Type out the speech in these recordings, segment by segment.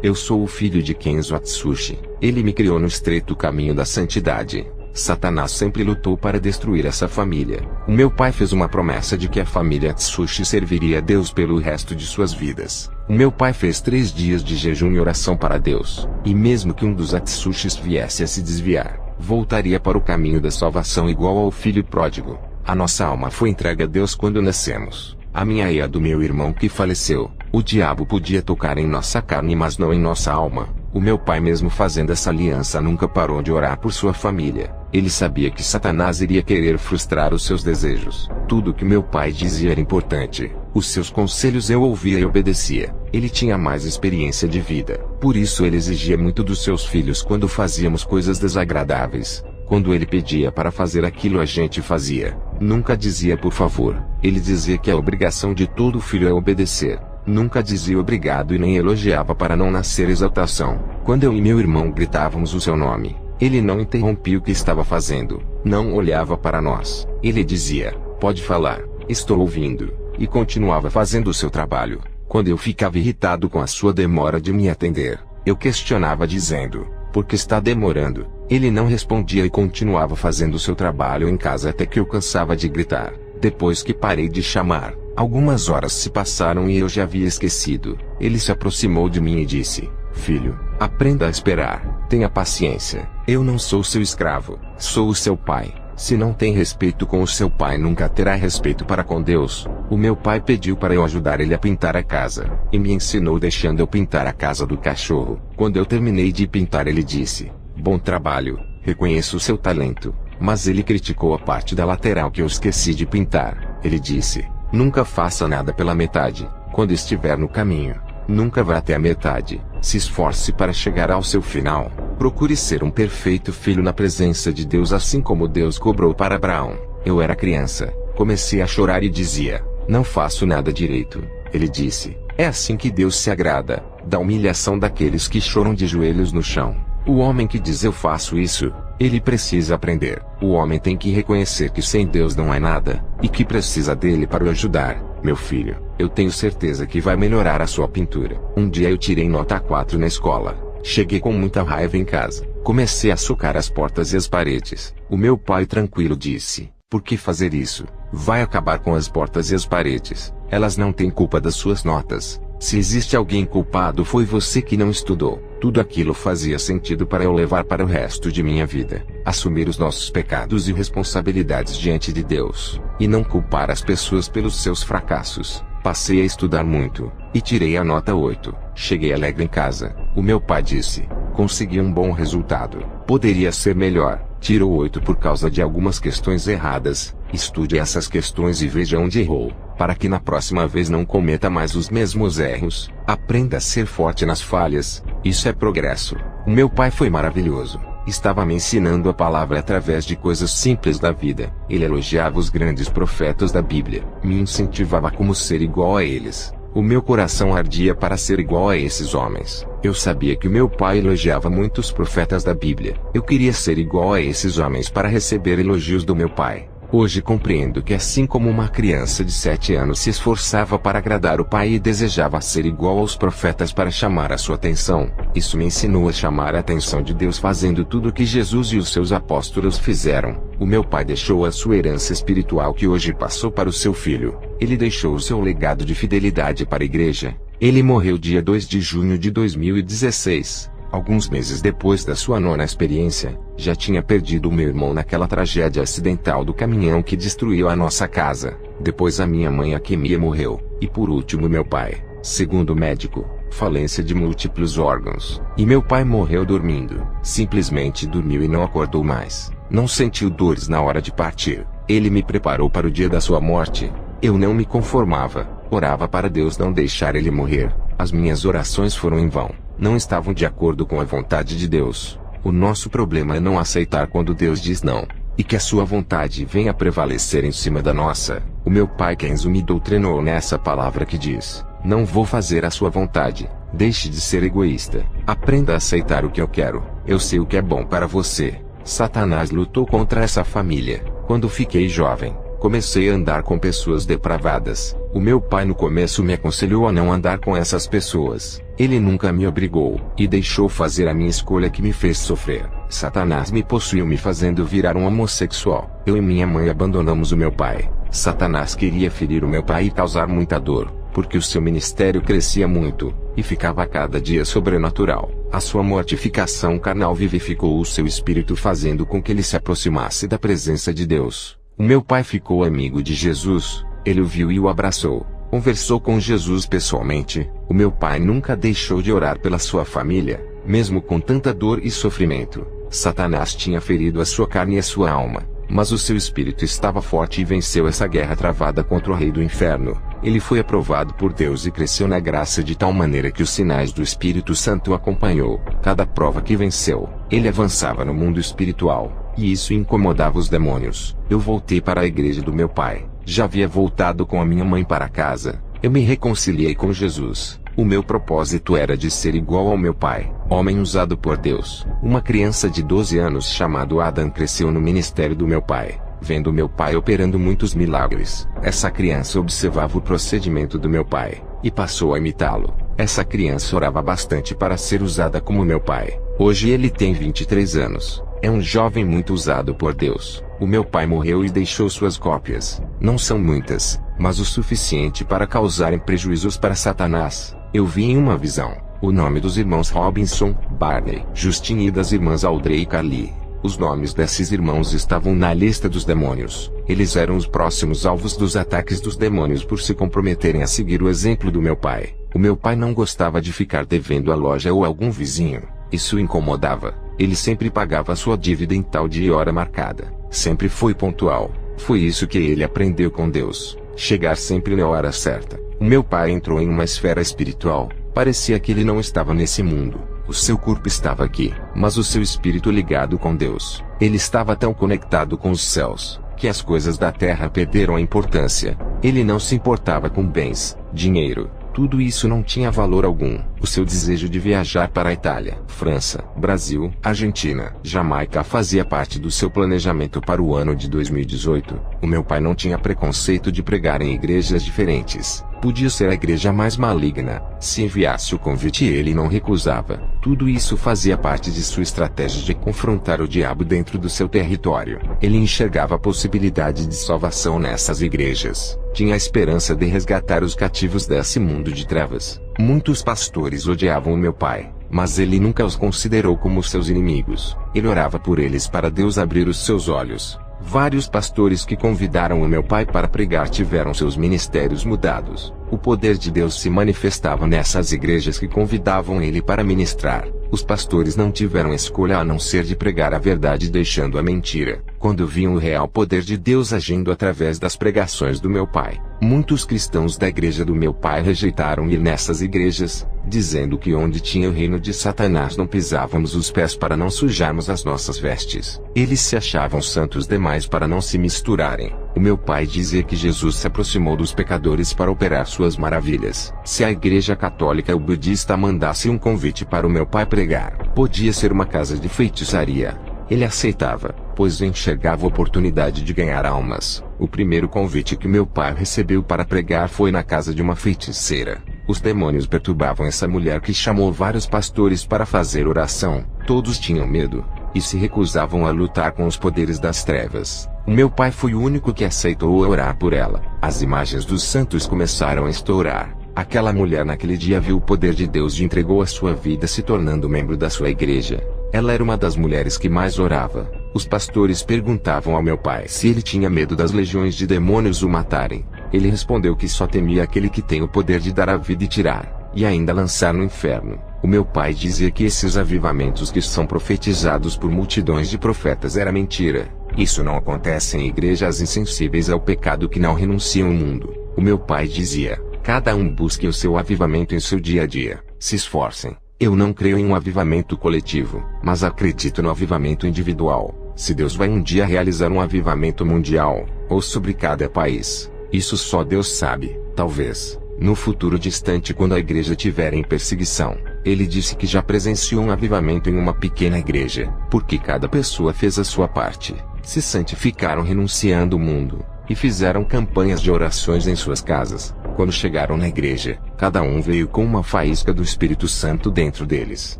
Eu sou o filho de Kenzo Atsushi. Ele me criou no estreito caminho da santidade. Satanás sempre lutou para destruir essa família. O meu pai fez uma promessa de que a família Atsushi serviria a Deus pelo resto de suas vidas. O meu pai fez 3 dias de jejum e oração para Deus. E mesmo que um dos Atsushis viesse a se desviar, voltaria para o caminho da salvação igual ao filho pródigo. A nossa alma foi entregue a Deus quando nascemos. A minha e a do meu irmão que faleceu. O diabo podia tocar em nossa carne, mas não em nossa alma. O meu pai, mesmo fazendo essa aliança, nunca parou de orar por sua família. Ele sabia que Satanás iria querer frustrar os seus desejos. Tudo o que meu pai dizia era importante. Os seus conselhos eu ouvia e obedecia. Ele tinha mais experiência de vida. Por isso ele exigia muito dos seus filhos quando fazíamos coisas desagradáveis. Quando ele pedia para fazer aquilo, a gente fazia. Nunca dizia por favor. Ele dizia que a obrigação de todo filho é obedecer. Nunca dizia obrigado e nem elogiava para não nascer exaltação. Quando eu e meu irmão gritávamos o seu nome, ele não interrompia o que estava fazendo. Não olhava para nós. Ele dizia: pode falar, estou ouvindo. E continuava fazendo o seu trabalho. Quando eu ficava irritado com a sua demora de me atender, eu questionava dizendo: por que está demorando? Ele não respondia e continuava fazendo o seu trabalho em casa até que eu cansava de gritar. Depois que parei de chamar, algumas horas se passaram e eu já havia esquecido. Ele se aproximou de mim e disse: filho, aprenda a esperar. Tenha paciência. Eu não sou seu escravo. Sou o seu pai. Se não tem respeito com o seu pai, nunca terá respeito para com Deus. O meu pai pediu para eu ajudar ele a pintar a casa. E me ensinou deixando eu pintar a casa do cachorro. Quando eu terminei de pintar, ele disse: bom trabalho. Reconheço o seu talento. Mas ele criticou a parte da lateral que eu esqueci de pintar. Ele disse: nunca faça nada pela metade. Quando estiver no caminho, nunca vá até a metade. Se esforce para chegar ao seu final. Procure ser um perfeito filho na presença de Deus, assim como Deus cobrou para Abraão. Eu era criança. Comecei a chorar e dizia: não faço nada direito. Ele disse: é assim que Deus se agrada, da humilhação daqueles que choram de joelhos no chão. O homem que diz eu faço isso, ele precisa aprender. O homem tem que reconhecer que sem Deus não é nada, e que precisa dele para o ajudar. Meu filho, eu tenho certeza que vai melhorar a sua pintura. Um dia eu tirei nota 4 na escola. Cheguei com muita raiva em casa. Comecei a socar as portas e as paredes. O meu pai, tranquilo, disse: por que fazer isso? Vai acabar com as portas e as paredes. Elas não têm culpa das suas notas. Se existe alguém culpado, foi você que não estudou. Tudo aquilo fazia sentido para eu levar para o resto de minha vida. Assumir os nossos pecados e responsabilidades diante de Deus. E não culpar as pessoas pelos seus fracassos. Passei a estudar muito. E tirei a nota 8. Cheguei alegre em casa. O meu pai disse: consegui um bom resultado. Poderia ser melhor. Tirou 8 por causa de algumas questões erradas. Estude essas questões e veja onde errou, para que na próxima vez não cometa mais os mesmos erros. Aprenda a ser forte nas falhas. Isso é progresso. O meu pai foi maravilhoso. Estava me ensinando a palavra através de coisas simples da vida. Ele elogiava os grandes profetas da Bíblia. Me incentivava a como ser igual a eles. O meu coração ardia para ser igual a esses homens. Eu sabia que o meu pai elogiava muitos profetas da Bíblia. Eu queria ser igual a esses homens para receber elogios do meu pai. Hoje compreendo que assim como uma criança de 7 anos se esforçava para agradar o pai e desejava ser igual aos profetas para chamar a sua atenção, isso me ensinou a chamar a atenção de Deus fazendo tudo o que Jesus e os seus apóstolos fizeram. O meu pai deixou a sua herança espiritual que hoje passou para o seu filho. Ele deixou o seu legado de fidelidade para a igreja. Ele morreu dia 2 de junho de 2016. Alguns meses depois da sua 9ª experiência, já tinha perdido o meu irmão naquela tragédia acidental do caminhão que destruiu a nossa casa. Depois a minha mãe, a Kemia, morreu. E por último meu pai. Segundo o médico, falência de múltiplos órgãos. E meu pai morreu dormindo. Simplesmente dormiu e não acordou mais. Não sentiu dores na hora de partir. Ele me preparou para o dia da sua morte. Eu não me conformava. Orava para Deus não deixar ele morrer. As minhas orações foram em vão. Não estavam de acordo com a vontade de Deus. O nosso problema é não aceitar quando Deus diz não, e que a sua vontade venha prevalecer em cima da nossa. O meu pai Kenzo me doutrinou nessa palavra que diz: não vou fazer a sua vontade. Deixe de ser egoísta. Aprenda a aceitar o que eu quero. Eu sei o que é bom para você. Satanás lutou contra essa família. Quando fiquei jovem, Comecei a andar com pessoas depravadas. O meu pai no começo me aconselhou a não andar com essas pessoas. Ele nunca me obrigou, e deixou fazer a minha escolha que me fez sofrer. Satanás me possuiu me fazendo virar um homossexual. Eu e minha mãe abandonamos o meu pai. Satanás queria ferir o meu pai e causar muita dor, porque o seu ministério crescia muito, e ficava a cada dia sobrenatural. A sua mortificação carnal vivificou o seu espírito, fazendo com que ele se aproximasse da presença de Deus. O meu pai ficou amigo de Jesus, ele o viu e o abraçou. Conversou com Jesus pessoalmente. O meu pai nunca deixou de orar pela sua família, mesmo com tanta dor e sofrimento. Satanás tinha ferido a sua carne e a sua alma, mas o seu espírito estava forte e venceu essa guerra travada contra o rei do inferno. Ele foi aprovado por Deus e cresceu na graça de tal maneira que os sinais do Espírito Santo o acompanhou. Cada prova que venceu, ele avançava no mundo espiritual, e isso incomodava os demônios. Eu voltei para a igreja do meu pai. Já havia voltado com a minha mãe para casa. Eu me reconciliei com Jesus. O meu propósito era de ser igual ao meu pai, homem usado por Deus. Uma criança de 12 anos chamado Adam cresceu no ministério do meu pai, vendo meu pai operando muitos milagres. Essa criança observava o procedimento do meu pai, e passou a imitá-lo. Essa criança orava bastante para ser usada como meu pai. Hoje ele tem 23 anos. É um jovem muito usado por Deus. O meu pai morreu e deixou suas cópias. Não são muitas, mas o suficiente para causarem prejuízos para Satanás. Eu vi em uma visão o nome dos irmãos Robinson, Barney, Justin e das irmãs Audrey e Carly. Os nomes desses irmãos estavam na lista dos demônios. Eles eram os próximos alvos dos ataques dos demônios por se comprometerem a seguir o exemplo do meu pai. O meu pai não gostava de ficar devendo a loja ou algum vizinho. Isso o incomodava. Ele sempre pagava sua dívida em tal dia e hora marcada. Sempre foi pontual. Foi isso que ele aprendeu com Deus. Chegar sempre na hora certa. O meu pai entrou em uma esfera espiritual. Parecia que ele não estava nesse mundo. O seu corpo estava aqui, mas o seu espírito ligado com Deus. Ele estava tão conectado com os céus, que as coisas da terra perderam a importância. Ele não se importava com bens, dinheiro. Tudo isso não tinha valor algum. O seu desejo de viajar para a Itália, França, Brasil, Argentina, Jamaica fazia parte do seu planejamento para o ano de 2018. O meu pai não tinha preconceito de pregar em igrejas diferentes. Podia ser a igreja mais maligna. Se enviasse o convite, ele não recusava. Tudo isso fazia parte de sua estratégia de confrontar o diabo dentro do seu território. Ele enxergava a possibilidade de salvação nessas igrejas. Tinha a esperança de resgatar os cativos desse mundo de trevas. Muitos pastores odiavam o meu pai, mas ele nunca os considerou como seus inimigos. Ele orava por eles para Deus abrir os seus olhos. Vários pastores que convidaram o meu pai para pregar tiveram seus ministérios mudados. O poder de Deus se manifestava nessas igrejas que convidavam ele para ministrar. Os pastores não tiveram escolha a não ser de pregar a verdade deixando a mentira. Quando viam o real poder de Deus agindo através das pregações do meu pai, muitos cristãos da igreja do meu pai rejeitaram ir nessas igrejas, dizendo que onde tinha o reino de Satanás não pisávamos os pés para não sujarmos as nossas vestes. Eles se achavam santos demais para não se misturarem. O meu pai dizia que Jesus se aproximou dos pecadores para operar suas maravilhas. Se a igreja católica ou budista mandasse um convite para o meu pai pregar, podia ser uma casa de feitiçaria. Ele aceitava, pois enxergava a oportunidade de ganhar almas. O primeiro convite que meu pai recebeu para pregar foi na casa de uma feiticeira. Os demônios perturbavam essa mulher que chamou vários pastores para fazer oração. Todos tinham medo, e se recusavam a lutar com os poderes das trevas. O meu pai foi o único que aceitou orar por ela. As imagens dos santos começaram a estourar. Aquela mulher naquele dia viu o poder de Deus e entregou a sua vida se tornando membro da sua igreja. Ela era uma das mulheres que mais orava. Os pastores perguntavam ao meu pai se ele tinha medo das legiões de demônios o matarem. Ele respondeu que só temia aquele que tem o poder de dar a vida e tirar, e ainda lançar no inferno. O meu pai dizia que esses avivamentos que são profetizados por multidões de profetas era mentira. Isso não acontece em igrejas insensíveis ao pecado que não renunciam ao mundo. O meu pai dizia: cada um busque o seu avivamento em seu dia a dia. Se esforcem. Eu não creio em um avivamento coletivo, mas acredito no avivamento individual. Se Deus vai um dia realizar um avivamento mundial, ou sobre cada país, isso só Deus sabe. Talvez, no futuro distante, quando a igreja estiver em perseguição. Ele disse que já presenciou um avivamento em uma pequena igreja, porque cada pessoa fez a sua parte. Se santificaram renunciando o mundo. e fizeram campanhas de orações em suas casas. Quando chegaram na igreja, cada um veio com uma faísca do Espírito Santo dentro deles.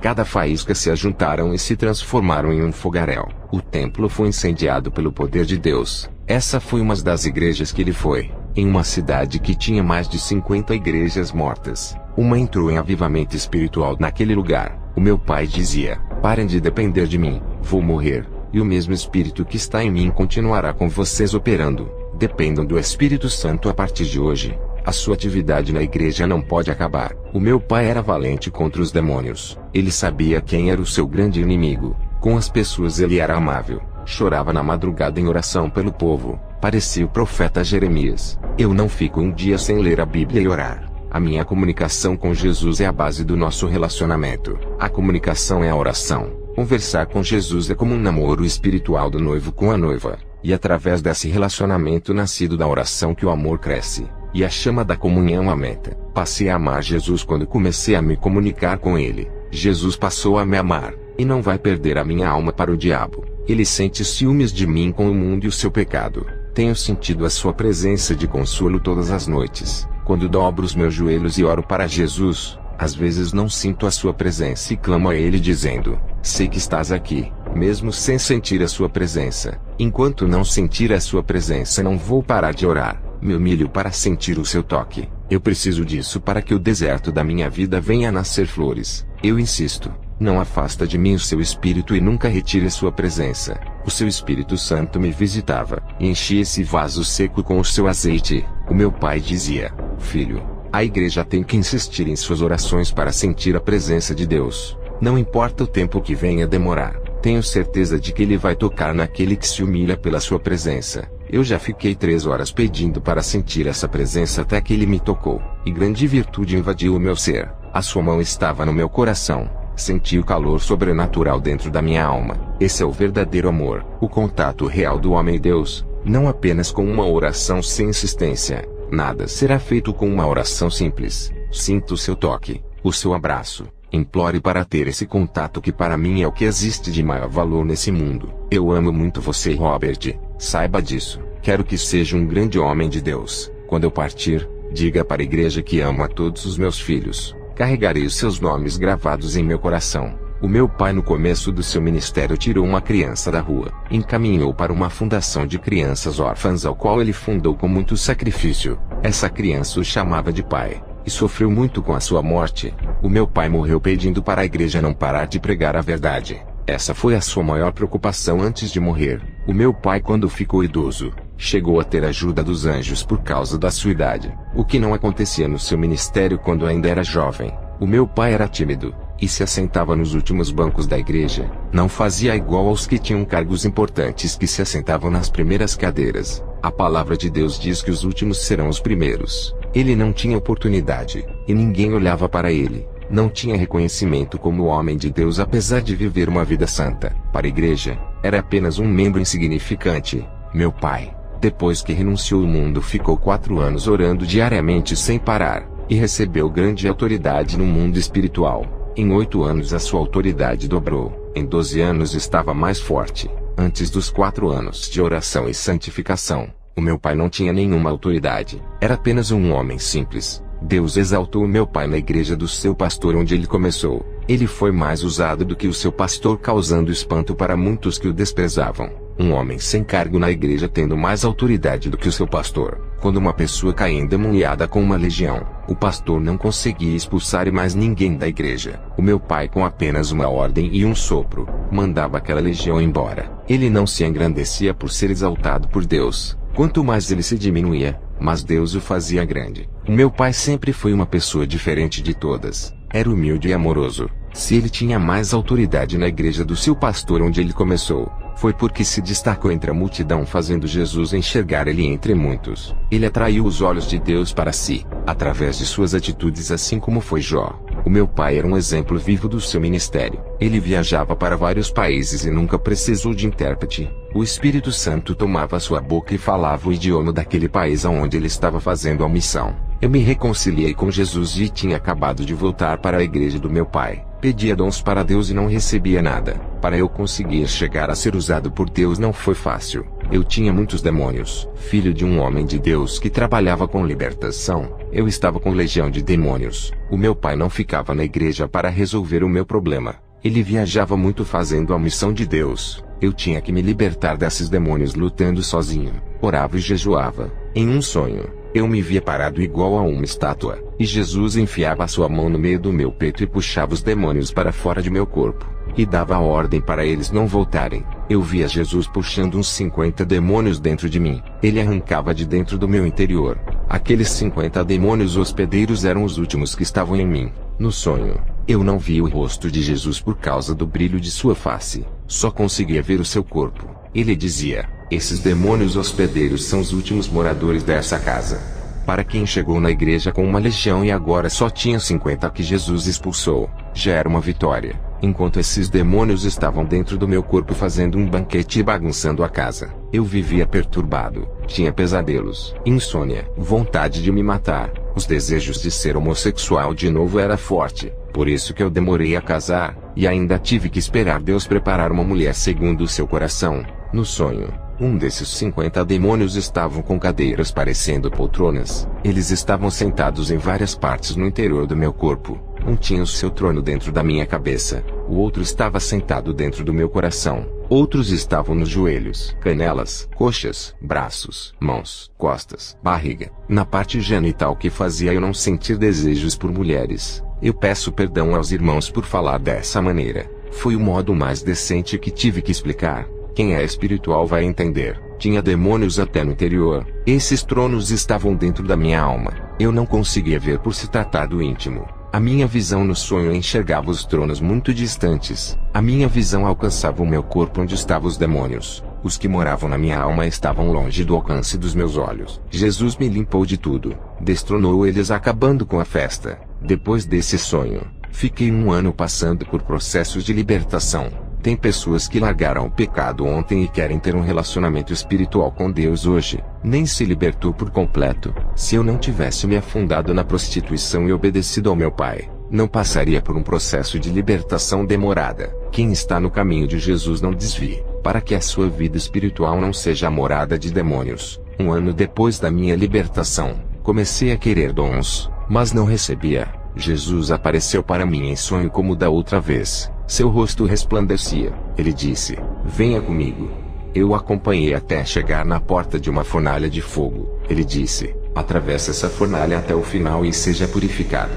Cada faísca se ajuntaram e se transformaram em um fogaréu. O templo foi incendiado pelo poder de Deus. Essa foi uma das igrejas que ele foi. Em uma cidade que tinha mais de 50 igrejas mortas, uma entrou em avivamento espiritual naquele lugar. O meu pai dizia: parem de depender de mim, vou morrer, e o mesmo Espírito que está em mim continuará com vocês operando. Dependam do Espírito Santo a partir de hoje. A sua atividade na igreja não pode acabar. O meu pai era valente contra os demônios. Ele sabia quem era o seu grande inimigo. Com as pessoas ele era amável. Chorava na madrugada em oração pelo povo. Parecia o profeta Jeremias. Eu não fico um dia sem ler a Bíblia e orar. A minha comunicação com Jesus é a base do nosso relacionamento. A comunicação é a oração. Conversar com Jesus é como um namoro espiritual do noivo com a noiva. E através desse relacionamento nascido da oração que o amor cresce. E a chama da comunhão aumenta. Passei a amar Jesus quando comecei a me comunicar com Ele. Jesus passou a me amar, e não vai perder a minha alma para o diabo. Ele sente ciúmes de mim com o mundo e o seu pecado. Tenho sentido a sua presença de consolo todas as noites. Quando dobro os meus joelhos e oro para Jesus, às vezes não sinto a sua presença e clamo a Ele dizendo: sei que estás aqui, mesmo sem sentir a sua presença. Enquanto não sentir a sua presença, não vou parar de orar. Me humilho para sentir o seu toque. Eu preciso disso para que o deserto da minha vida venha a nascer flores. Eu insisto. Não afasta de mim o seu Espírito e nunca retire a sua presença. O seu Espírito Santo me visitava, e enchia esse vaso seco com o seu azeite. O meu pai dizia: filho, a igreja tem que insistir em suas orações para sentir a presença de Deus. Não importa o tempo que venha demorar. Tenho certeza de que Ele vai tocar naquele que se humilha pela sua presença. Eu já fiquei 3 horas pedindo para sentir essa presença até que Ele me tocou, e grande virtude invadiu o meu ser. A sua mão estava no meu coração. Senti o calor sobrenatural dentro da minha alma. Esse é o verdadeiro amor, o contato real do homem e Deus, não apenas com uma oração sem insistência. Nada será feito com uma oração simples. Sinta o seu toque, o seu abraço. Implore para ter esse contato que para mim é o que existe de maior valor nesse mundo. Eu amo muito você, Robert. Saiba disso. Quero que seja um grande homem de Deus. Quando eu partir, diga para a igreja que amo a todos os meus filhos. Carregarei os seus nomes gravados em meu coração. O meu pai, no começo do seu ministério, tirou uma criança da rua, encaminhou para uma fundação de crianças órfãs ao qual ele fundou com muito sacrifício. Essa criança o chamava de pai, e sofreu muito com a sua morte. O meu pai morreu pedindo para a igreja não parar de pregar a verdade. Essa foi a sua maior preocupação antes de morrer. O meu pai, quando ficou idoso, chegou a ter a ajuda dos anjos por causa da sua idade, o que não acontecia no seu ministério quando ainda era jovem. O meu pai era tímido, e se assentava nos últimos bancos da igreja. Não fazia igual aos que tinham cargos importantes que se assentavam nas primeiras cadeiras. A palavra de Deus diz que os últimos serão os primeiros. Ele não tinha oportunidade, e ninguém olhava para ele. Não tinha reconhecimento como homem de Deus, apesar de viver uma vida santa. Para a igreja, era apenas um membro insignificante. Meu pai, depois que renunciou ao mundo, ficou 4 anos orando diariamente sem parar, e recebeu grande autoridade no mundo espiritual. Em 8 anos a sua autoridade dobrou. Em 12 anos estava mais forte. Antes dos 4 anos de oração e santificação, o meu pai não tinha nenhuma autoridade. Era apenas um homem simples. Deus exaltou o meu pai na igreja do seu pastor onde ele começou. Ele foi mais usado do que o seu pastor, causando espanto para muitos que o desprezavam. Um homem sem cargo na igreja tendo mais autoridade do que o seu pastor. Quando uma pessoa caía endemoniada com uma legião, o pastor não conseguia expulsar mais ninguém da igreja. O meu pai, com apenas uma ordem e um sopro, mandava aquela legião embora. Ele não se engrandecia por ser exaltado por Deus. Quanto mais ele se diminuía, mas Deus o fazia grande. O meu pai sempre foi uma pessoa diferente de todas. Era humilde e amoroso. Se ele tinha mais autoridade na igreja do seu pastor onde ele começou, foi porque se destacou entre a multidão, fazendo Jesus enxergar ele entre muitos. Ele atraiu os olhos de Deus para si, através de suas atitudes, assim como foi Jó. O meu pai era um exemplo vivo do seu ministério. Ele viajava para vários países e nunca precisou de intérprete. O Espírito Santo tomava sua boca e falava o idioma daquele país aonde ele estava fazendo a missão. Eu me reconciliei com Jesus e tinha acabado de voltar para a igreja do meu pai. Pedia dons para Deus e não recebia nada. Para eu conseguir chegar a ser usado por Deus não foi fácil. Eu tinha muitos demônios. Filho de um homem de Deus que trabalhava com libertação, eu estava com legião de demônios. O meu pai não ficava na igreja para resolver o meu problema. Ele viajava muito fazendo a missão de Deus. Eu tinha que me libertar desses demônios lutando sozinho. Orava e jejuava. Em um sonho, eu me via parado igual a uma estátua, e Jesus enfiava a sua mão no meio do meu peito e puxava os demônios para fora de meu corpo, e dava a ordem para eles não voltarem. Eu via Jesus puxando uns 50 demônios dentro de mim. Ele arrancava de dentro do meu interior. Aqueles 50 demônios hospedeiros eram os últimos que estavam em mim. No sonho, eu não via o rosto de Jesus por causa do brilho de sua face. Só conseguia ver o seu corpo. Ele dizia: esses demônios hospedeiros são os últimos moradores dessa casa. Para quem chegou na igreja com uma legião e agora só tinha 50 que Jesus expulsou, já era uma vitória. Enquanto esses demônios estavam dentro do meu corpo fazendo um banquete e bagunçando a casa, eu vivia perturbado, tinha pesadelos, insônia, vontade de me matar. Os desejos de ser homossexual de novo era forte, por isso que eu demorei a casar, e ainda tive que esperar Deus preparar uma mulher segundo o seu coração. No sonho, um desses 50 demônios estavam com cadeiras parecendo poltronas. Eles estavam sentados em várias partes no interior do meu corpo. Um tinha o seu trono dentro da minha cabeça, o outro estava sentado dentro do meu coração. Outros estavam nos joelhos, canelas, coxas, braços, mãos, costas, barriga, na parte genital que fazia eu não sentir desejos por mulheres. Eu peço perdão aos irmãos por falar dessa maneira. Foi o modo mais decente que tive que explicar. Quem é espiritual vai entender. Tinha demônios até no interior. Esses tronos estavam dentro da minha alma. Eu não conseguia ver por se tratar do íntimo. A minha visão no sonho enxergava os tronos muito distantes. A minha visão alcançava o meu corpo onde estavam os demônios. Os que moravam na minha alma estavam longe do alcance dos meus olhos. Jesus me limpou de tudo. Destronou eles acabando com a festa. Depois desse sonho, fiquei 1 ano passando por processos de libertação. Tem pessoas que largaram o pecado ontem e querem ter um relacionamento espiritual com Deus hoje. Nem se libertou por completo. Se eu não tivesse me afundado na prostituição e obedecido ao meu pai, não passaria por um processo de libertação demorada. Quem está no caminho de Jesus não desvie, para que a sua vida espiritual não seja a morada de demônios. 1 ano depois da minha libertação, comecei a querer dons, mas não recebia. Jesus apareceu para mim em sonho como da outra vez. Seu rosto resplandecia. Ele disse: venha comigo. Eu o acompanhei até chegar na porta de uma fornalha de fogo. Ele disse: atravesse essa fornalha até o final e seja purificado.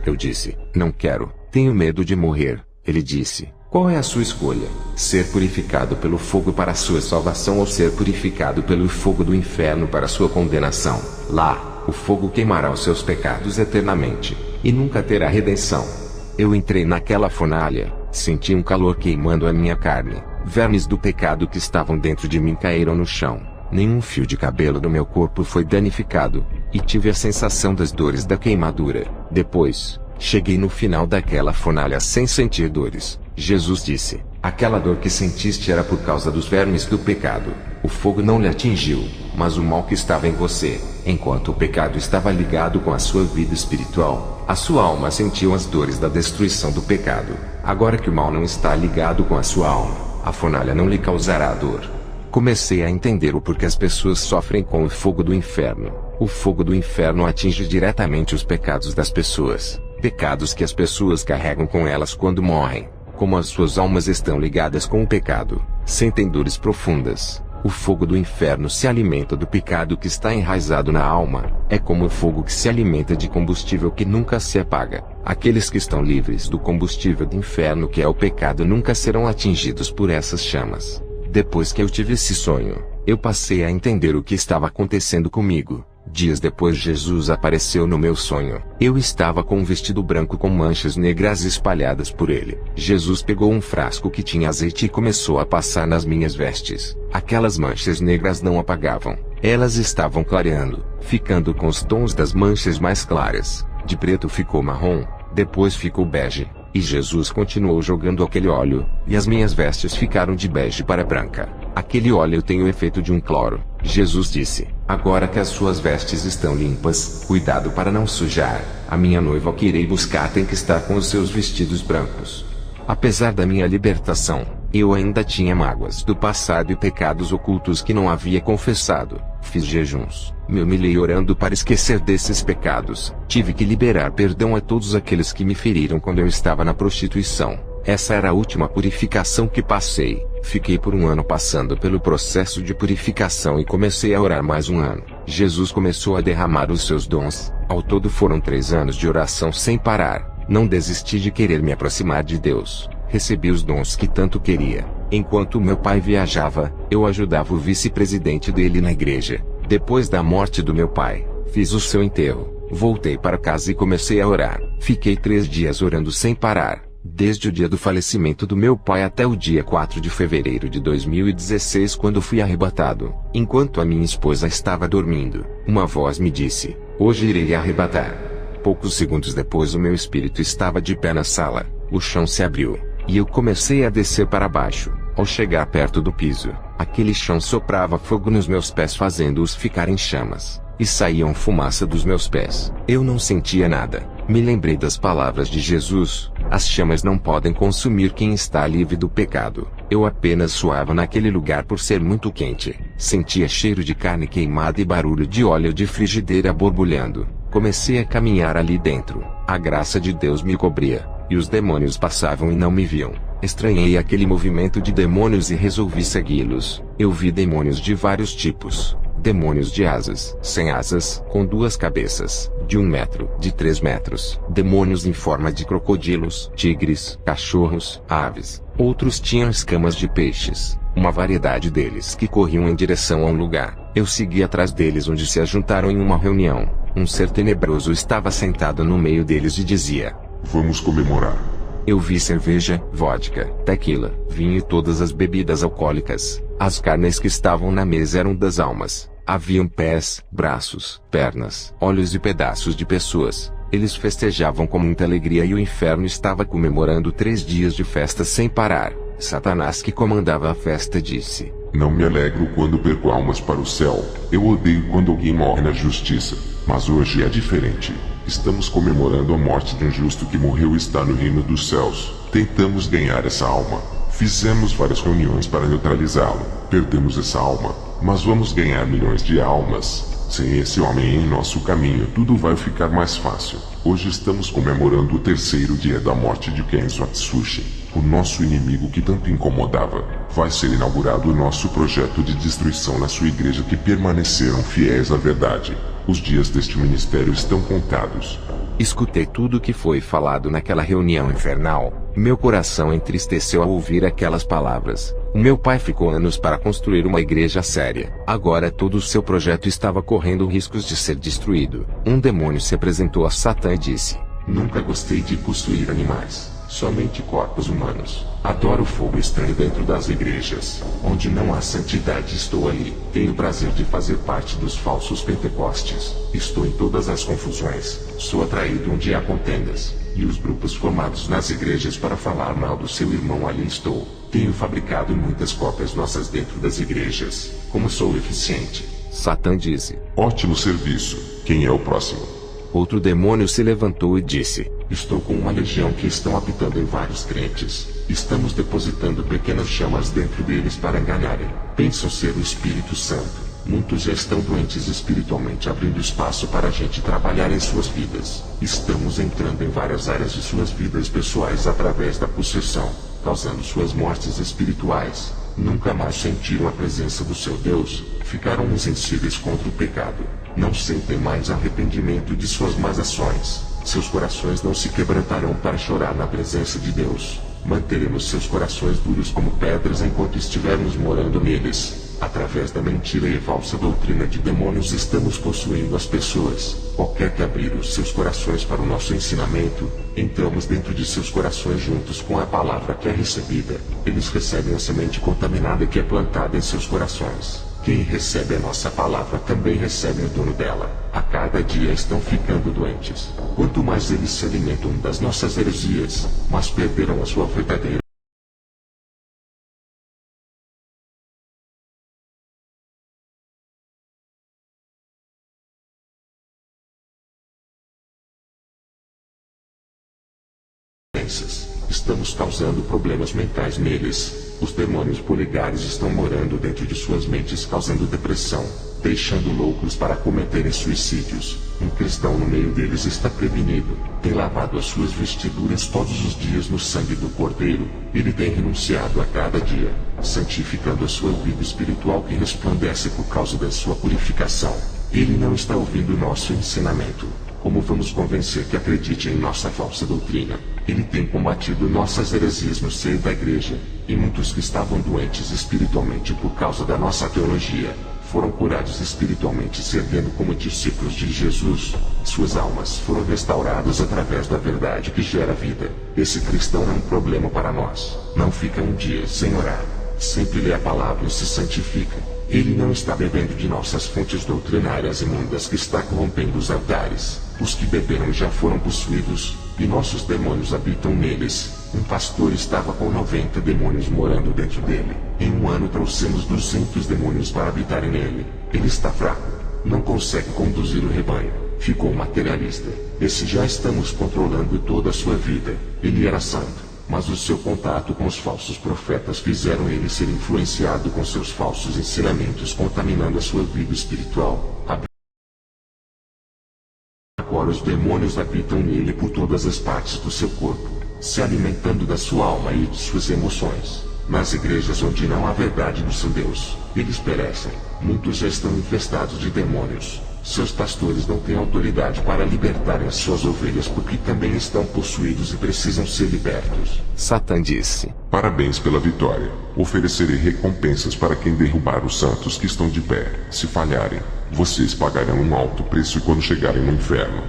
Eu disse: não quero, tenho medo de morrer. Ele disse: qual é a sua escolha? Ser purificado pelo fogo para a sua salvação ou ser purificado pelo fogo do inferno para a sua condenação? Lá, o fogo queimará os seus pecados eternamente, e nunca terá redenção. Eu entrei naquela fornalha, senti um calor queimando a minha carne. Vermes do pecado que estavam dentro de mim caíram no chão. Nenhum fio de cabelo do meu corpo foi danificado, e tive a sensação das dores da queimadura. Depois, cheguei no final daquela fornalha sem sentir dores. Jesus disse: aquela dor que sentiste era por causa dos vermes do pecado. O fogo não lhe atingiu, mas o mal que estava em você. Enquanto o pecado estava ligado com a sua vida espiritual, a sua alma sentiu as dores da destruição do pecado. Agora que o mal não está ligado com a sua alma, a fornalha não lhe causará dor. Comecei a entender o porquê as pessoas sofrem com o fogo do inferno. O fogo do inferno atinge diretamente os pecados das pessoas. Pecados que as pessoas carregam com elas quando morrem. Como as suas almas estão ligadas com o pecado, sentem dores profundas. O fogo do inferno se alimenta do pecado que está enraizado na alma. É como o fogo que se alimenta de combustível que nunca se apaga. Aqueles que estão livres do combustível do inferno que é o pecado nunca serão atingidos por essas chamas. Depois que eu tive esse sonho, eu passei a entender o que estava acontecendo comigo. Dias depois Jesus apareceu no meu sonho. Eu estava com um vestido branco com manchas negras espalhadas por ele. Jesus pegou um frasco que tinha azeite e começou a passar nas minhas vestes. Aquelas manchas negras não apagavam. Elas estavam clareando, ficando com os tons das manchas mais claras. De preto ficou marrom, depois ficou bege. E Jesus continuou jogando aquele óleo, e as minhas vestes ficaram de bege para branca. Aquele óleo tem o efeito de um cloro. Jesus disse: agora que as suas vestes estão limpas, cuidado para não sujar. A minha noiva que irei buscar tem que estar com os seus vestidos brancos. Apesar da minha libertação, Eu ainda tinha mágoas do passado e pecados ocultos que não havia confessado. Fiz jejuns, me humilhei orando para esquecer desses pecados. Tive que liberar perdão a todos aqueles que me feriram quando eu estava na prostituição. Essa era a última purificação que passei. Fiquei por um ano passando pelo processo de purificação e comecei a orar mais um ano. Jesus começou a derramar os seus dons. Ao todo foram 3 anos de oração sem parar. Não desisti de querer me aproximar de Deus. Recebi os dons que tanto queria. Enquanto meu pai viajava, eu ajudava o vice-presidente dele na igreja. Depois da morte do meu pai, fiz o seu enterro. Voltei para casa e comecei a orar. Fiquei 3 dias orando sem parar. Desde o dia do falecimento do meu pai até o dia 4 de fevereiro de 2016, quando fui arrebatado. Enquanto a minha esposa estava dormindo, uma voz me disse: "Hoje irei arrebatar." Poucos segundos depois, o meu espírito estava de pé na sala. O chão se abriu, e eu comecei a descer para baixo. Ao chegar perto do piso, aquele chão soprava fogo nos meus pés, fazendo-os ficar em chamas, e saíam fumaça dos meus pés. Eu não sentia nada. Me lembrei das palavras de Jesus: as chamas não podem consumir quem está livre do pecado. Eu apenas suava naquele lugar por ser muito quente. Sentia cheiro de carne queimada e barulho de óleo de frigideira borbulhando. Comecei a caminhar ali dentro. A graça de Deus me cobria, e os demônios passavam e não me viam. Estranhei aquele movimento de demônios e resolvi segui-los. Eu vi demônios de vários tipos. Demônios de asas, sem asas, com 2 cabeças, de 1 metro, de 3 metros. Demônios em forma de crocodilos, tigres, cachorros, aves. Outros tinham escamas de peixes. Uma variedade deles que corriam em direção a um lugar. Eu segui atrás deles, onde se ajuntaram em uma reunião. Um ser tenebroso estava sentado no meio deles e dizia: "Vamos comemorar." Eu vi cerveja, vodka, tequila, vinho e todas as bebidas alcoólicas. As carnes que estavam na mesa eram das almas. Haviam pés, braços, pernas, olhos e pedaços de pessoas. Eles festejavam com muita alegria e o inferno estava comemorando 3 dias de festa sem parar. Satanás, que comandava a festa, disse: "Não me alegro quando perco almas para o céu. Eu odeio quando alguém morre na justiça. Mas hoje é diferente. Estamos comemorando a morte de um justo que morreu e está no reino dos céus. Tentamos ganhar essa alma. Fizemos várias reuniões para neutralizá-lo. Perdemos essa alma, mas vamos ganhar milhões de almas. Sem esse homem em nosso caminho, tudo vai ficar mais fácil. Hoje estamos comemorando o 3º dia da morte de Kenzo Atsushi, o nosso inimigo que tanto incomodava. Vai ser inaugurado o nosso projeto de destruição na sua igreja, que permaneceram fiéis à verdade. Os dias deste ministério estão contados." Escutei tudo o que foi falado naquela reunião infernal. Meu coração entristeceu ao ouvir aquelas palavras. O meu pai ficou anos para construir uma igreja séria. Agora todo o seu projeto estava correndo riscos de ser destruído. Um demônio se apresentou a Satã e disse: "Nunca gostei de possuir animais. Somente corpos humanos. Adoro o fogo estranho dentro das igrejas. Onde não há santidade, estou ali. Tenho o prazer de fazer parte dos falsos pentecostes. Estou em todas as confusões. Sou atraído onde há contendas. E os grupos formados nas igrejas para falar mal do seu irmão, ali estou. Tenho fabricado muitas cópias nossas dentro das igrejas. Como sou eficiente." Satã disse: "Ótimo serviço. Quem é o próximo?" Outro demônio se levantou e disse: "Estou com uma legião que estão habitando em vários crentes. Estamos depositando pequenas chamas dentro deles para enganarem. Pensam ser o Espírito Santo. Muitos já estão doentes espiritualmente, abrindo espaço para a gente trabalhar em suas vidas. Estamos entrando em várias áreas de suas vidas pessoais através da possessão, causando suas mortes espirituais. Nunca mais sentiram a presença do seu Deus. Ficaram insensíveis contra o pecado. Não sentem mais arrependimento de suas más ações. Seus corações não se quebrantarão para chorar na presença de Deus. Manteremos seus corações duros como pedras enquanto estivermos morando neles. Através da mentira e falsa doutrina de demônios estamos possuindo as pessoas. Qualquer que abrir os seus corações para o nosso ensinamento, entramos dentro de seus corações juntos com a palavra que é recebida. Eles recebem a semente contaminada que é plantada em seus corações. Quem recebe a nossa palavra também recebe o dono dela. A cada dia estão ficando doentes. Quanto mais eles se alimentam das nossas heresias, mais perderão a sua verdadeira Estamos causando problemas mentais neles. Os demônios polegares estão morando dentro de suas mentes, causando depressão, deixando loucos para cometerem suicídios. Um cristão no meio deles está prevenido, tem lavado as suas vestiduras todos os dias no sangue do Cordeiro. Ele tem renunciado a cada dia, santificando a sua vida espiritual que resplandece por causa da sua purificação. Ele não está ouvindo nosso ensinamento. Como vamos convencer que acredite em nossa falsa doutrina? Ele tem combatido nossas heresias no seio da igreja, e muitos que estavam doentes espiritualmente por causa da nossa teologia, foram curados espiritualmente servindo como discípulos de Jesus. Suas almas foram restauradas através da verdade que gera vida. Esse cristão é um problema para nós. Não fica um dia sem orar. Sempre lê a palavra e se santifica. Ele não está bebendo de nossas fontes doutrinárias imundas que está corrompendo os altares. Os que beberam já foram possuídos, e nossos demônios habitam neles. Um pastor estava com 90 demônios morando dentro dele. Em um ano trouxemos 200 demônios para habitarem nele. Ele está fraco. Não consegue conduzir o rebanho. Ficou materialista. Esse já estamos controlando toda a sua vida. Ele era santo, mas o seu contato com os falsos profetas fizeram ele ser influenciado com seus falsos ensinamentos, contaminando a sua vida espiritual. Agora os demônios habitam nele por todas as partes do seu corpo, se alimentando da sua alma e de suas emoções. Nas igrejas onde não há verdade do seu Deus, eles perecem. Muitos já estão infestados de demônios. Seus pastores não têm autoridade para libertarem as suas ovelhas porque também estão possuídos e precisam ser libertos. Satã disse: Parabéns pela vitória. Oferecerei recompensas para quem derrubar os santos que estão de pé. Se falharem, vocês pagarão um alto preço quando chegarem no inferno.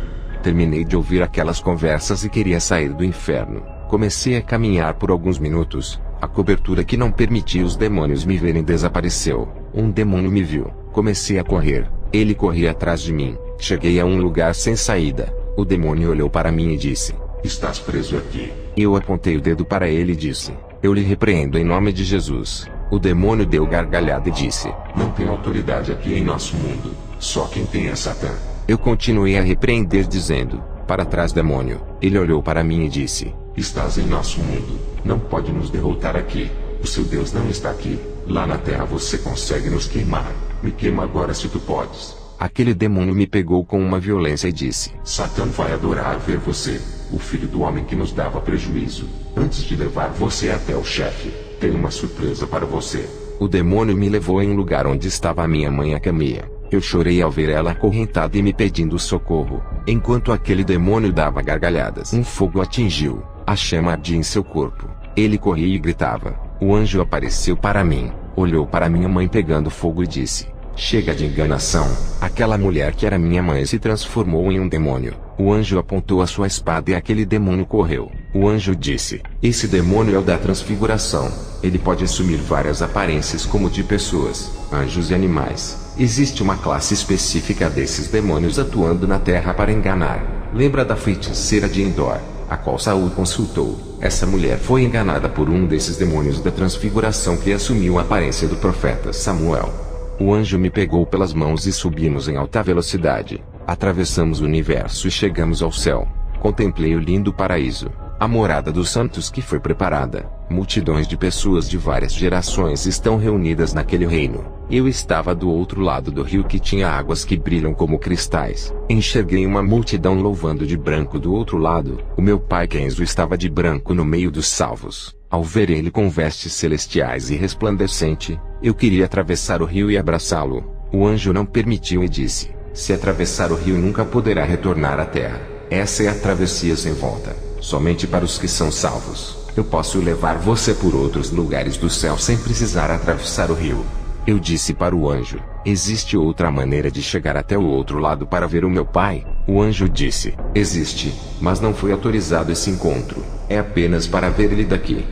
Terminei de ouvir aquelas conversas e queria sair do inferno. Comecei a caminhar por alguns minutos. A cobertura que não permitia os demônios me verem desapareceu. Um demônio me viu. Comecei a correr. Ele corria atrás de mim. Cheguei a um lugar sem saída. O demônio olhou para mim e disse: Estás preso aqui. Eu apontei o dedo para ele e disse: Eu lhe repreendo em nome de Jesus. O demônio deu gargalhada e disse: Não tem autoridade aqui em nosso mundo. Só quem tem é Satã. Eu continuei a repreender dizendo: Para trás, demônio. Ele olhou para mim e disse: Estás em nosso mundo. Não pode nos derrotar aqui. O seu Deus não está aqui. Lá na terra você consegue nos queimar. Me queima agora se tu podes. Aquele demônio me pegou com uma violência e disse: Satã vai adorar ver você, o filho do homem que nos dava prejuízo. Antes de levar você até o chefe, tenho uma surpresa para você. O demônio me levou em um lugar onde estava a minha mãe, a Camia. Eu chorei ao ver ela acorrentada e me pedindo socorro. Enquanto aquele demônio dava gargalhadas, um fogo atingiu. A chama ardia em seu corpo. Ele corria e gritava. O anjo apareceu para mim, olhou para minha mãe pegando fogo e disse: Chega de enganação. Aquela mulher que era minha mãe se transformou em um demônio. O anjo apontou a sua espada e aquele demônio correu. O anjo disse: Esse demônio é o da transfiguração. Ele pode assumir várias aparências como de pessoas, anjos e animais. Existe uma classe específica desses demônios atuando na terra para enganar. Lembra da feiticeira de Endor, a qual Saul consultou? Essa mulher foi enganada por um desses demônios da transfiguração que assumiu a aparência do profeta Samuel. O anjo me pegou pelas mãos e subimos em alta velocidade. Atravessamos o universo e chegamos ao céu. Contemplei o lindo paraíso, a morada dos santos que foi preparada. Multidões de pessoas de várias gerações estão reunidas naquele reino. Eu estava do outro lado do rio que tinha águas que brilham como cristais. Enxerguei uma multidão louvando de branco do outro lado. O meu pai Kenzo estava de branco no meio dos salvos. Ao ver ele com vestes celestiais e resplandecente, eu queria atravessar o rio e abraçá-lo. O anjo não permitiu e disse: Se atravessar o rio nunca poderá retornar à terra. Essa é a travessia sem volta, somente para os que são salvos. Eu posso levar você por outros lugares do céu sem precisar atravessar o rio. Eu disse para o anjo: Existe outra maneira de chegar até o outro lado para ver o meu pai? O anjo disse: Existe, mas não foi autorizado esse encontro. É apenas para ver ele daqui.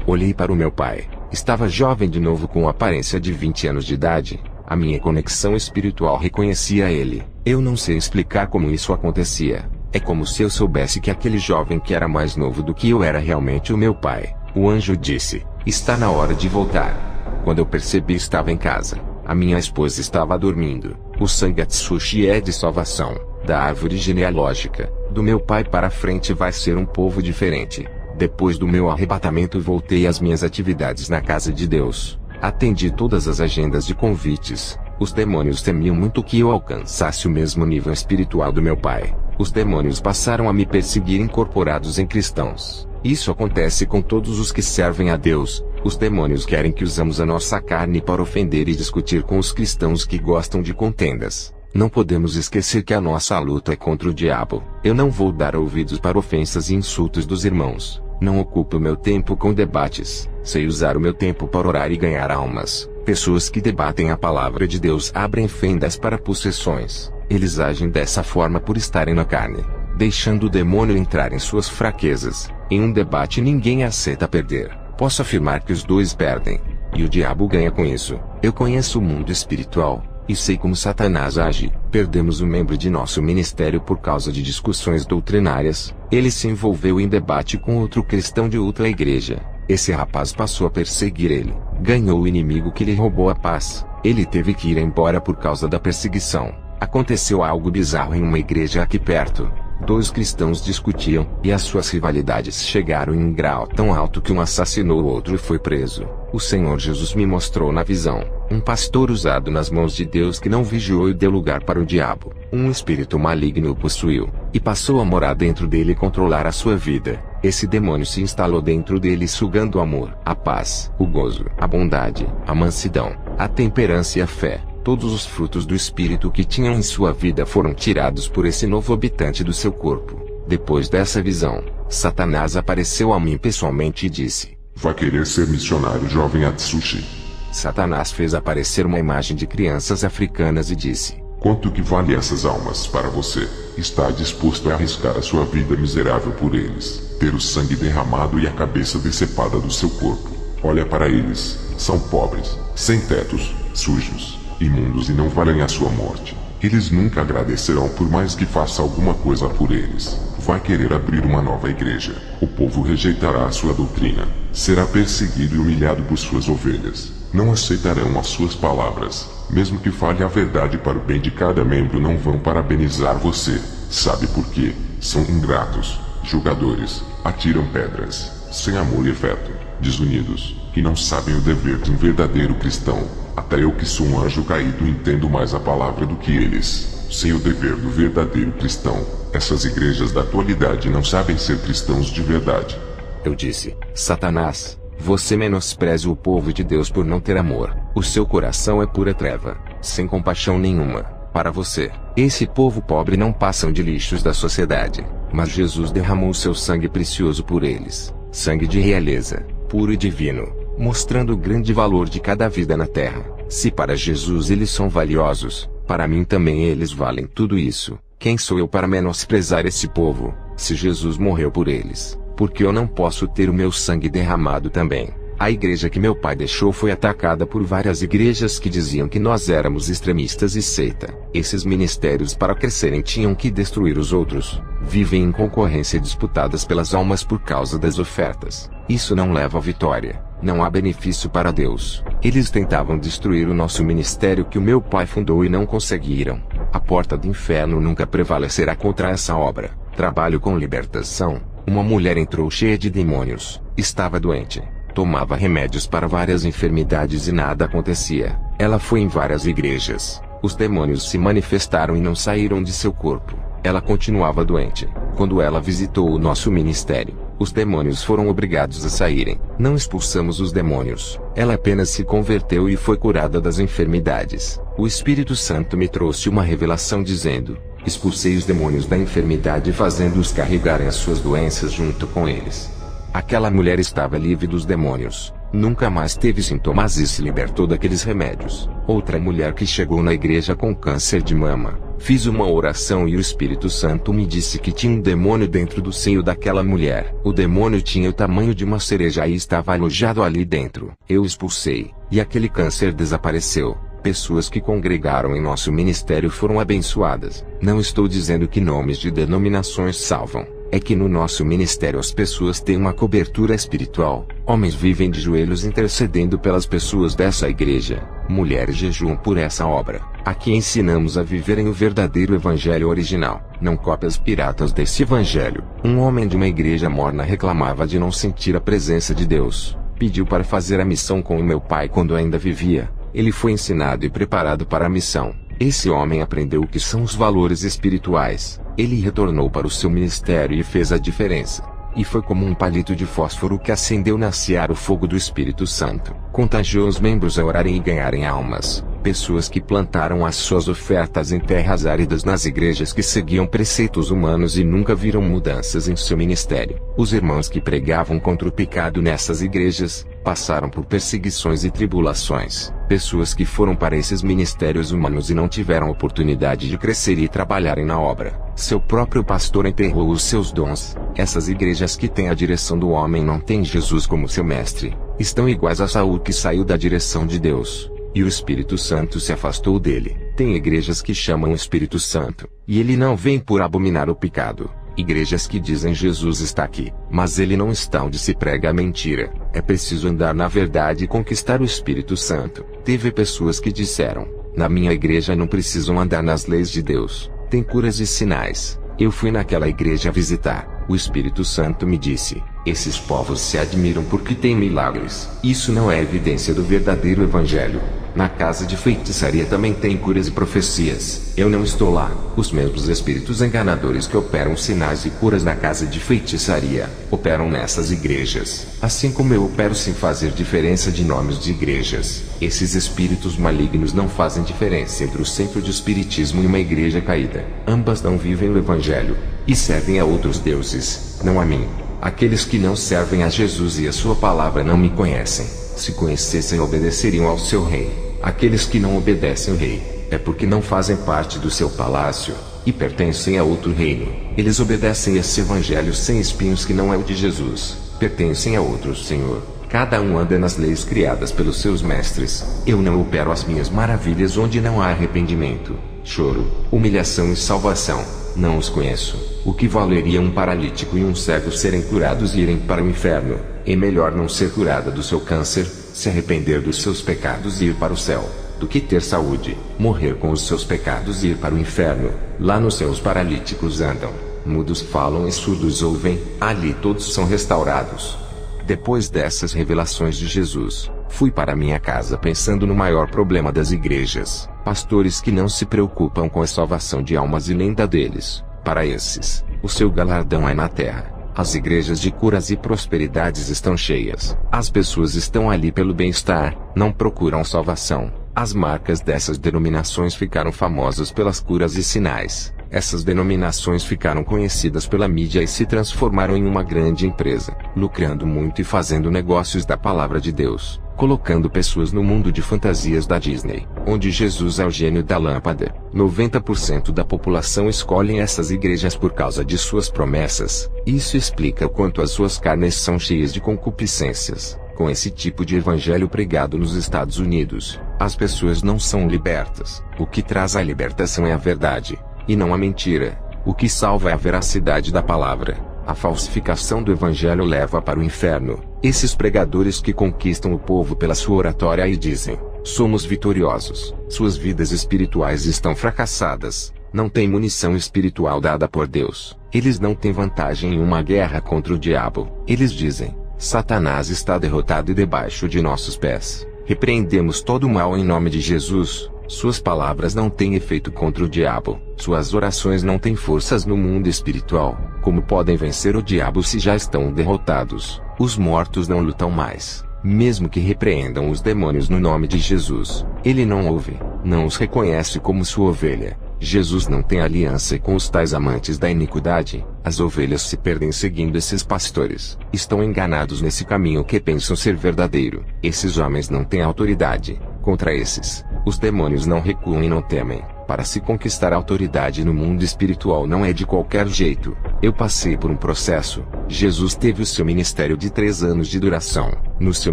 Olhei para o meu pai. Estava jovem de novo com aparência de 20 anos de idade. A minha conexão espiritual reconhecia ele. Eu não sei explicar como isso acontecia. É como se eu soubesse que aquele jovem que era mais novo do que eu era realmente o meu pai. O anjo disse: Está na hora de voltar. Quando eu percebi, estava em casa. A minha esposa estava dormindo. O sangue Atsushi é de salvação. Da árvore genealógica do meu pai para frente vai ser um povo diferente. Depois do meu arrebatamento voltei às minhas atividades na casa de Deus. Atendi todas as agendas de convites. Os demônios temiam muito que eu alcançasse o mesmo nível espiritual do meu pai. Os demônios passaram a me perseguir incorporados em cristãos. Isso acontece com todos os que servem a Deus. Os demônios querem que usamos a nossa carne para ofender e discutir com os cristãos que gostam de contendas. Não podemos esquecer que a nossa luta é contra o diabo. Eu não vou dar ouvidos para ofensas e insultos dos irmãos. Não ocupo meu tempo com debates. Sei usar o meu tempo para orar e ganhar almas. Pessoas que debatem a palavra de Deus abrem fendas para possessões. Eles agem dessa forma por estarem na carne, deixando o demônio entrar em suas fraquezas. Em um debate ninguém aceita perder. Posso afirmar que os dois perdem. E o diabo ganha com isso. Eu conheço o mundo espiritual e sei como Satanás age. Perdemos um membro de nosso ministério por causa de discussões doutrinárias. Ele se envolveu em debate com outro cristão de outra igreja. Esse rapaz passou a perseguir ele. Ganhou o inimigo que lhe roubou a paz. Ele teve que ir embora por causa da perseguição. Aconteceu algo bizarro em uma igreja aqui perto. 2 cristãos discutiam, e as suas rivalidades chegaram em um grau tão alto que um assassinou o outro e foi preso. O Senhor Jesus me mostrou na visão um pastor usado nas mãos de Deus que não vigiou e deu lugar para o diabo. Um espírito maligno o possuiu, e passou a morar dentro dele e controlar a sua vida. Esse demônio se instalou dentro dele sugando o amor, a paz, o gozo, a bondade, a mansidão, a temperança e a fé. Todos os frutos do Espírito que tinham em sua vida foram tirados por esse novo habitante do seu corpo. Depois dessa visão, Satanás apareceu a mim pessoalmente e disse: Vai querer ser missionário, jovem Atsushi? Satanás fez aparecer uma imagem de crianças africanas e disse: Quanto que vale essas almas para você? Está disposto a arriscar a sua vida miserável por eles, ter o sangue derramado e a cabeça decepada do seu corpo? Olha para eles, são pobres, sem tetos, sujos, imundos e não valem a sua morte. Eles nunca agradecerão por mais que faça alguma coisa por eles. Vai querer abrir uma nova igreja. O povo rejeitará a sua doutrina. Será perseguido e humilhado por suas ovelhas. Não aceitarão as suas palavras. Mesmo que fale a verdade para o bem de cada membro, não vão parabenizar você. Sabe por quê? São ingratos, julgadores, atiram pedras, sem amor e afeto, desunidos, e não sabem o dever de um verdadeiro cristão. Até eu que sou um anjo caído entendo mais a palavra do que eles. Sem o dever do verdadeiro cristão, essas igrejas da atualidade não sabem ser cristãos de verdade. Eu disse: Satanás, você menospreza o povo de Deus por não ter amor. O seu coração é pura treva, sem compaixão nenhuma. Para você, esse povo pobre não passam de lixos da sociedade. Mas Jesus derramou seu sangue precioso por eles. Sangue de realeza, puro e divino, mostrando o grande valor de cada vida na terra. Se para Jesus eles são valiosos, para mim também eles valem tudo isso. Quem sou eu para menosprezar esse povo, se Jesus morreu por eles? Porque eu não posso ter o meu sangue derramado também. A igreja que meu pai deixou foi atacada por várias igrejas que diziam que nós éramos extremistas e seita. Esses ministérios, para crescerem, tinham que destruir os outros. Vivem em concorrência disputadas pelas almas por causa das ofertas. Isso não leva à vitória. Não há benefício para Deus. Eles tentavam destruir o nosso ministério que o meu pai fundou e não conseguiram. A porta do inferno nunca prevalecerá contra essa obra. Trabalho com libertação. Uma mulher entrou cheia de demônios. Estava doente. Tomava remédios para várias enfermidades e nada acontecia. Ela foi em várias igrejas. Os demônios se manifestaram e não saíram de seu corpo. Ela continuava doente. Quando ela visitou o nosso ministério, os demônios foram obrigados a saírem. Não expulsamos os demônios. Ela apenas se converteu e foi curada das enfermidades. O Espírito Santo me trouxe uma revelação dizendo: expulsei os demônios da enfermidade, fazendo-os carregarem as suas doenças junto com eles. Aquela mulher estava livre dos demônios. Nunca mais teve sintomas e se libertou daqueles remédios. Outra mulher que chegou na igreja com câncer de mama. Fiz uma oração e o Espírito Santo me disse que tinha um demônio dentro do seio daquela mulher. O demônio tinha o tamanho de uma cereja e estava alojado ali dentro. Eu expulsei, e aquele câncer desapareceu. Pessoas que congregaram em nosso ministério foram abençoadas. Não estou dizendo que nomes de denominações salvam. É que no nosso ministério as pessoas têm uma cobertura espiritual. Homens vivem de joelhos intercedendo pelas pessoas dessa igreja. Mulheres jejuam por essa obra. Aqui ensinamos a viverem o verdadeiro evangelho original, não cópias piratas desse evangelho. Um homem de uma igreja morna reclamava de não sentir a presença de Deus. Pediu para fazer a missão com o meu pai quando ainda vivia. Ele foi ensinado e preparado para a missão. Esse homem aprendeu o que são os valores espirituais. Ele retornou para o seu ministério e fez a diferença. E foi como um palito de fósforo que acendeu na seara o fogo do Espírito Santo. Contagiou os membros a orarem e ganharem almas. Pessoas que plantaram as suas ofertas em terras áridas nas igrejas que seguiam preceitos humanos e nunca viram mudanças em seu ministério. Os irmãos que pregavam contra o pecado nessas igrejas, passaram por perseguições e tribulações. Pessoas que foram para esses ministérios humanos e não tiveram oportunidade de crescer e trabalharem na obra. Seu próprio pastor enterrou os seus dons. Essas igrejas que têm a direção do homem não têm Jesus como seu mestre. Estão iguais a Saul que saiu da direção de Deus. E o Espírito Santo se afastou dele. Tem igrejas que chamam o Espírito Santo, e ele não vem por abominar o pecado. Igrejas que dizem Jesus está aqui, mas ele não está onde se prega a mentira. É preciso andar na verdade e conquistar o Espírito Santo. Teve pessoas que disseram, na minha igreja não precisam andar nas leis de Deus, tem curas e sinais. Eu fui naquela igreja visitar. O Espírito Santo me disse, esses povos se admiram porque têm milagres. Isso não é evidência do verdadeiro evangelho. Na casa de feitiçaria também tem curas e profecias. Eu não estou lá. Os mesmos espíritos enganadores que operam sinais e curas na casa de feitiçaria, operam nessas igrejas. Assim como eu opero sem fazer diferença de nomes de igrejas. Esses espíritos malignos não fazem diferença entre o centro de espiritismo e uma igreja caída. Ambas não vivem o evangelho, e servem a outros deuses, não a mim. Aqueles que não servem a Jesus e a sua palavra não me conhecem. Se conhecessem, obedeceriam ao seu rei. Aqueles que não obedecem ao rei, é porque não fazem parte do seu palácio, e pertencem a outro reino. Eles obedecem esse evangelho sem espinhos que não é o de Jesus. Pertencem a outro Senhor. Cada um anda nas leis criadas pelos seus mestres. Eu não opero as minhas maravilhas onde não há arrependimento, choro, humilhação e salvação. Não os conheço. O que valeria um paralítico e um cego serem curados e irem para o inferno? É melhor não ser curada do seu câncer, se arrepender dos seus pecados e ir para o céu, do que ter saúde, morrer com os seus pecados e ir para o inferno. Lá no céu os paralíticos andam, mudos falam e surdos ouvem, ali todos são restaurados. Depois dessas revelações de Jesus, fui para minha casa pensando no maior problema das igrejas, pastores que não se preocupam com a salvação de almas e nem da deles. Para esses, o seu galardão é na terra. As igrejas de curas e prosperidades estão cheias. As pessoas estão ali pelo bem-estar, não procuram salvação. As marcas dessas denominações ficaram famosas pelas curas e sinais. Essas denominações ficaram conhecidas pela mídia e se transformaram em uma grande empresa, lucrando muito e fazendo negócios da palavra de Deus, colocando pessoas no mundo de fantasias da Disney, onde Jesus é o gênio da lâmpada. 90% da população escolhem essas igrejas por causa de suas promessas. Isso explica o quanto as suas carnes são cheias de concupiscências. Com esse tipo de evangelho pregado nos Estados Unidos, as pessoas não são libertas. O que traz a libertação é a verdade, e não a mentira. O que salva é a veracidade da palavra. A falsificação do evangelho leva para o inferno. Esses pregadores que conquistam o povo pela sua oratória e dizem, somos vitoriosos. Suas vidas espirituais estão fracassadas. Não têm munição espiritual dada por Deus. Eles não têm vantagem em uma guerra contra o diabo. Eles dizem, Satanás está derrotado e debaixo de nossos pés. Repreendemos todo o mal em nome de Jesus. Suas palavras não têm efeito contra o diabo. Suas orações não têm forças no mundo espiritual. Como podem vencer o diabo se já estão derrotados? Os mortos não lutam mais. Mesmo que repreendam os demônios no nome de Jesus, ele não ouve, não os reconhece como sua ovelha. Jesus não tem aliança com os tais amantes da iniquidade. As ovelhas se perdem seguindo esses pastores. Estão enganados nesse caminho que pensam ser verdadeiro. Esses homens não têm autoridade. Contra esses, os demônios não recuam e não temem. Para se conquistar a autoridade no mundo espiritual não é de qualquer jeito. Eu passei por um processo. Jesus teve o seu ministério de 3 anos de duração. No seu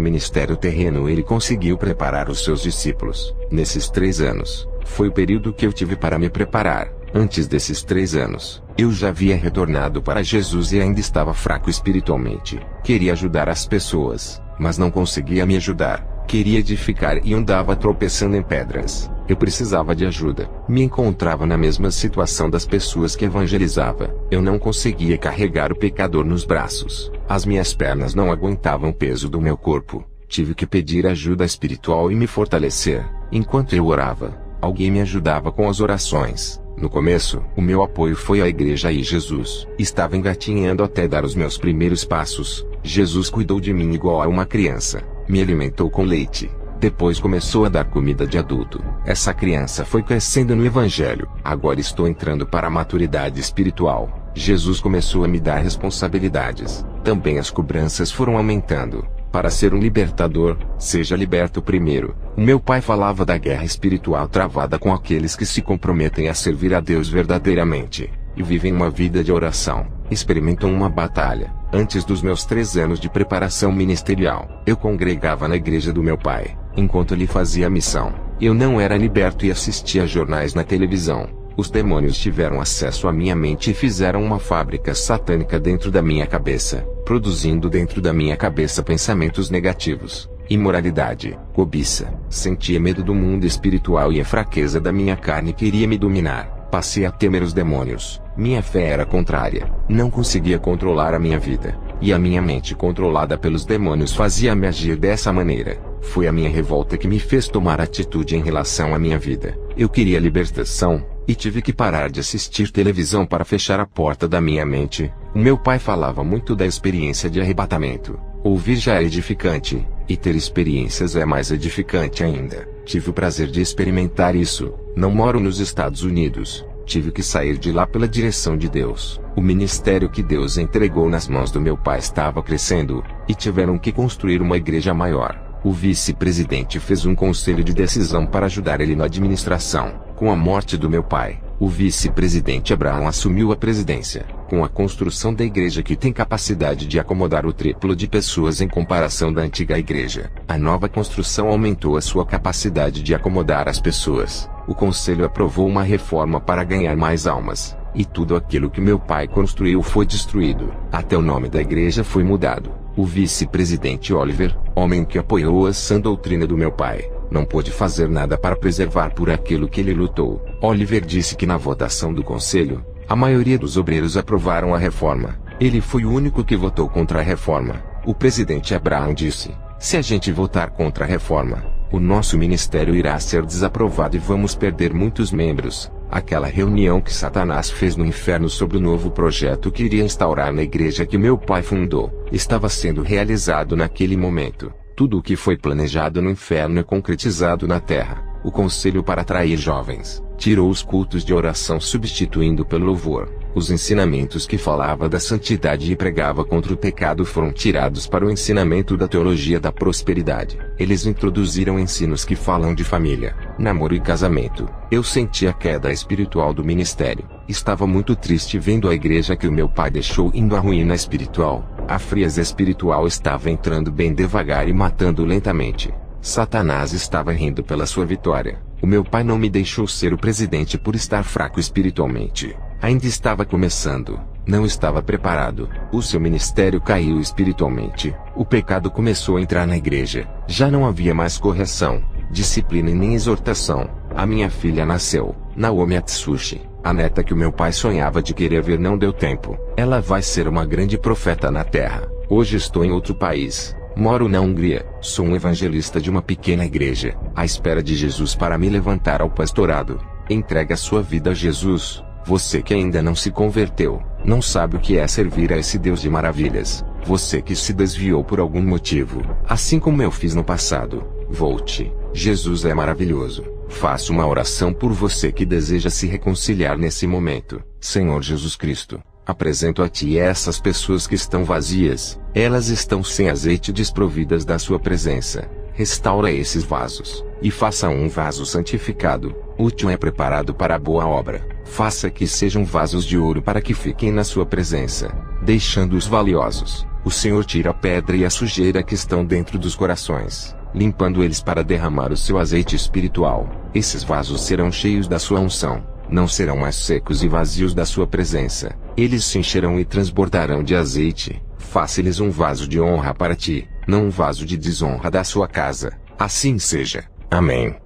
ministério terreno ele conseguiu preparar os seus discípulos. Nesses 3 anos, foi o período que eu tive para me preparar. Antes desses 3 anos, eu já havia retornado para Jesus e ainda estava fraco espiritualmente. Queria ajudar as pessoas, mas não conseguia me ajudar. Queria edificar e andava tropeçando em pedras. Eu precisava de ajuda. Me encontrava na mesma situação das pessoas que evangelizava. Eu não conseguia carregar o pecador nos braços. As minhas pernas não aguentavam o peso do meu corpo. Tive que pedir ajuda espiritual e me fortalecer. Enquanto eu orava, alguém me ajudava com as orações. No começo, o meu apoio foi a igreja e Jesus. Estava engatinhando até dar os meus primeiros passos. Jesus cuidou de mim igual a uma criança. Me alimentou com leite. Depois começou a dar comida de adulto. Essa criança foi crescendo no Evangelho. Agora estou entrando para a maturidade espiritual. Jesus começou a me dar responsabilidades. Também as cobranças foram aumentando. Para ser um libertador, seja liberto primeiro. O meu pai falava da guerra espiritual travada com aqueles que se comprometem a servir a Deus verdadeiramente e vivem uma vida de oração. Experimentam uma batalha. Antes dos meus 3 anos de preparação ministerial, eu congregava na igreja do meu pai, enquanto ele fazia a missão. Eu não era liberto e assistia jornais na televisão. Os demônios tiveram acesso à minha mente e fizeram uma fábrica satânica dentro da minha cabeça, produzindo dentro da minha cabeça pensamentos negativos, imoralidade, cobiça. Sentia medo do mundo espiritual e a fraqueza da minha carne queria me dominar. Passei a temer os demônios. Minha fé era contrária. Não conseguia controlar a minha vida. E a minha mente controlada pelos demônios fazia-me agir dessa maneira. Foi a minha revolta que me fez tomar atitude em relação à minha vida. Eu queria libertação, e tive que parar de assistir televisão para fechar a porta da minha mente. O meu pai falava muito da experiência de arrebatamento. Ouvir já é edificante, e ter experiências é mais edificante ainda. Tive o prazer de experimentar isso. Não moro nos Estados Unidos. Tive que sair de lá pela direção de Deus. O ministério que Deus entregou nas mãos do meu pai estava crescendo, e tiveram que construir uma igreja maior. O vice-presidente fez um conselho de decisão para ajudar ele na administração. Com a morte do meu pai, o vice-presidente Abraham assumiu a presidência. Com a construção da igreja que tem capacidade de acomodar o triplo de pessoas em comparação da antiga igreja, a nova construção aumentou a sua capacidade de acomodar as pessoas. O conselho aprovou uma reforma para ganhar mais almas, e tudo aquilo que meu pai construiu foi destruído. Até o nome da igreja foi mudado. O vice-presidente Oliver, homem que apoiou a sã doutrina do meu pai, não pôde fazer nada para preservar por aquilo que ele lutou. Oliver disse que na votação do conselho, a maioria dos obreiros aprovaram a reforma. Ele foi o único que votou contra a reforma. O presidente Abraham disse: se a gente votar contra a reforma, o nosso ministério irá ser desaprovado e vamos perder muitos membros. Aquela reunião que Satanás fez no inferno sobre o novo projeto que iria instaurar na igreja que meu pai fundou, estava sendo realizado naquele momento. Tudo o que foi planejado no inferno é concretizado na terra. O conselho para atrair jovens tirou os cultos de oração substituindo pelo louvor. Os ensinamentos que falava da santidade e pregava contra o pecado foram tirados para o ensinamento da teologia da prosperidade. Eles introduziram ensinos que falam de família, namoro e casamento. Eu senti a queda espiritual do ministério. Estava muito triste vendo a igreja que o meu pai deixou indo à ruína espiritual. A frieza espiritual estava entrando bem devagar e matando lentamente. Satanás estava rindo pela sua vitória. O meu pai não me deixou ser o presidente por estar fraco espiritualmente. Ainda estava começando. Não estava preparado. O seu ministério caiu espiritualmente. O pecado começou a entrar na igreja. Já não havia mais correção, disciplina e nem exortação. A minha filha nasceu, Naomi Atsushi. A neta que o meu pai sonhava de querer ver não deu tempo. Ela vai ser uma grande profeta na terra. Hoje estou em outro país. Moro na Hungria. Sou um evangelista de uma pequena igreja, à espera de Jesus para me levantar ao pastorado. Entregue a sua vida a Jesus. Você que ainda não se converteu, não sabe o que é servir a esse Deus de maravilhas. Você que se desviou por algum motivo, assim como eu fiz no passado, volte. Jesus é maravilhoso. Faço uma oração por você que deseja se reconciliar nesse momento. Senhor Jesus Cristo, apresento a Ti essas pessoas que estão vazias. Elas estão sem azeite, desprovidas da Sua presença. Restaura esses vasos, e faça um vaso santificado, útil e preparado para a boa obra. Faça que sejam vasos de ouro para que fiquem na Sua presença, deixando-os valiosos. O Senhor tira a pedra e a sujeira que estão dentro dos corações, limpando eles para derramar o seu azeite espiritual. Esses vasos serão cheios da Sua unção. Não serão mais secos e vazios da Sua presença. Eles se encherão e transbordarão de azeite. Faça-lhes um vaso de honra para Ti, não um vaso de desonra da Sua casa. Assim seja. Amém.